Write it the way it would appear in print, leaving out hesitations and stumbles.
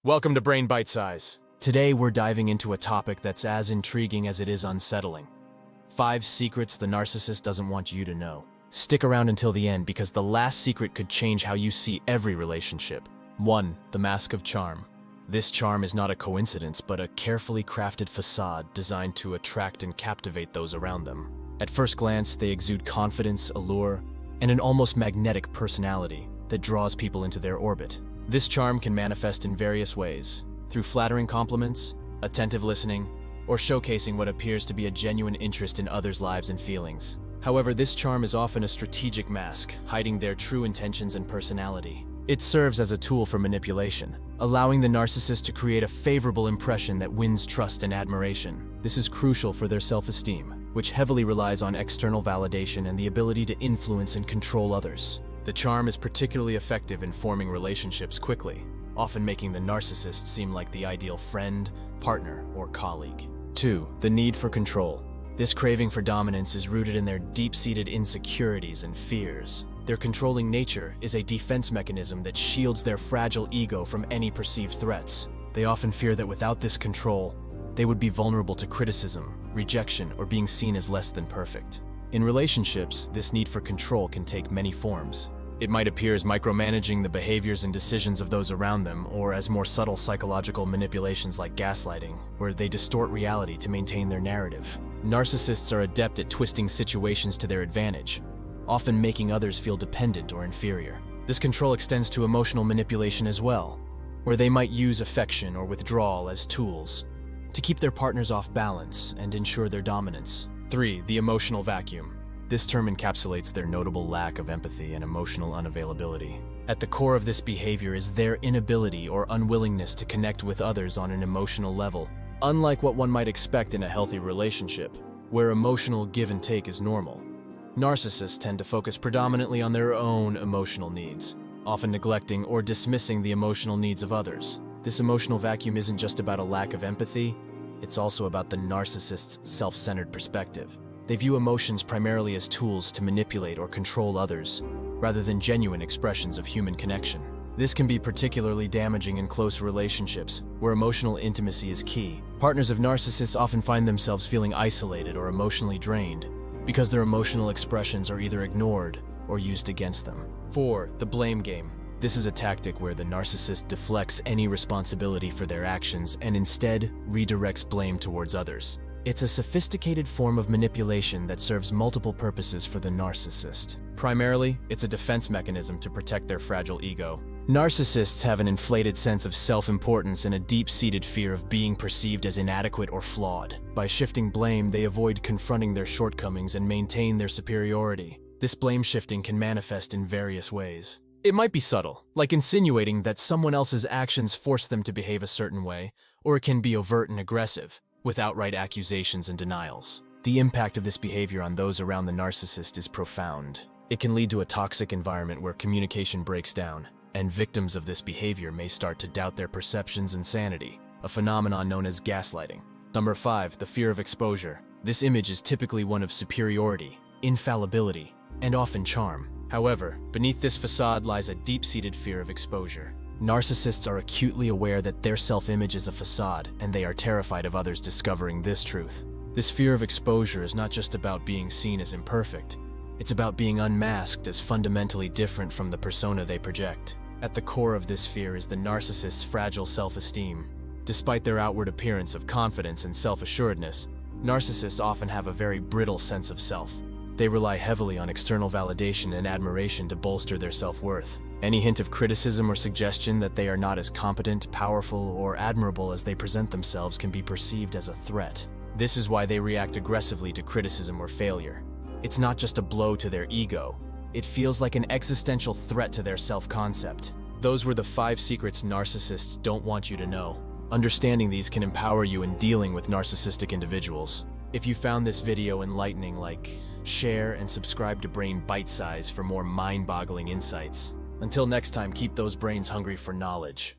Welcome to Brain Bitesize. Today we're diving into a topic that's as intriguing as it is unsettling. 5 secrets the narcissist doesn't want you to know. Stick around until the end because the last secret could change how you see every relationship. 1. The mask of charm. This charm is not a coincidence, but a carefully crafted facade designed to attract and captivate those around them. At first glance, they exude confidence, allure, and an almost magnetic personality that draws people into their orbit. This charm can manifest in various ways, through flattering compliments, attentive listening, or showcasing what appears to be a genuine interest in others' lives and feelings. However, this charm is often a strategic mask, hiding their true intentions and personality. It serves as a tool for manipulation, allowing the narcissist to create a favorable impression that wins trust and admiration. This is crucial for their self-esteem, which heavily relies on external validation and the ability to influence and control others. The charm is particularly effective in forming relationships quickly, often making the narcissist seem like the ideal friend, partner, or colleague. 2. The need for control. This craving for dominance is rooted in their deep-seated insecurities and fears. Their controlling nature is a defense mechanism that shields their fragile ego from any perceived threats. They often fear that without this control, they would be vulnerable to criticism, rejection, or being seen as less than perfect. In relationships, this need for control can take many forms. It might appear as micromanaging the behaviors and decisions of those around them, or as more subtle psychological manipulations like gaslighting, where they distort reality to maintain their narrative. Narcissists are adept at twisting situations to their advantage, often making others feel dependent or inferior. This control extends to emotional manipulation as well, where they might use affection or withdrawal as tools to keep their partners off balance and ensure their dominance. 3. The emotional vacuum. This term encapsulates their notable lack of empathy and emotional unavailability. At the core of this behavior is their inability or unwillingness to connect with others on an emotional level. Unlike what one might expect in a healthy relationship, where emotional give and take is normal, narcissists tend to focus predominantly on their own emotional needs, often neglecting or dismissing the emotional needs of others. This emotional vacuum isn't just about a lack of empathy, it's also about the narcissist's self-centered perspective. They view emotions primarily as tools to manipulate or control others, rather than genuine expressions of human connection. This can be particularly damaging in close relationships, where emotional intimacy is key. Partners of narcissists often find themselves feeling isolated or emotionally drained, because their emotional expressions are either ignored or used against them. 4. The blame game. This is a tactic where the narcissist deflects any responsibility for their actions and instead redirects blame towards others. It's a sophisticated form of manipulation that serves multiple purposes for the narcissist. Primarily, it's a defense mechanism to protect their fragile ego. Narcissists have an inflated sense of self-importance and a deep-seated fear of being perceived as inadequate or flawed. By shifting blame, they avoid confronting their shortcomings and maintain their superiority. This blame shifting can manifest in various ways. It might be subtle, like insinuating that someone else's actions force them to behave a certain way, or it can be overt and aggressive, with outright accusations and denials. The impact of this behavior on those around the narcissist is profound. It can lead to a toxic environment where communication breaks down, and victims of this behavior may start to doubt their perceptions and sanity, a phenomenon known as gaslighting. 5. The fear of exposure. This image is typically one of superiority, infallibility, and often charm. However, beneath this facade lies a deep-seated fear of exposure. Narcissists are acutely aware that their self-image is a facade, and they are terrified of others discovering this truth. This fear of exposure is not just about being seen as imperfect. It's about being unmasked as fundamentally different from the persona they project. At the core of this fear is the narcissist's fragile self-esteem. Despite their outward appearance of confidence and self-assuredness, narcissists often have a very brittle sense of self. They rely heavily on external validation and admiration to bolster their self-worth. Any hint of criticism or suggestion that they are not as competent, powerful, or admirable as they present themselves can be perceived as a threat. This is why they react aggressively to criticism or failure. It's not just a blow to their ego. It feels like an existential threat to their self-concept. Those were the 5 secrets narcissists don't want you to know. Understanding these can empower you in dealing with narcissistic individuals. If you found this video enlightening, share and subscribe to Brain Bitesize for more mind-boggling insights. Until next time, keep those brains hungry for knowledge.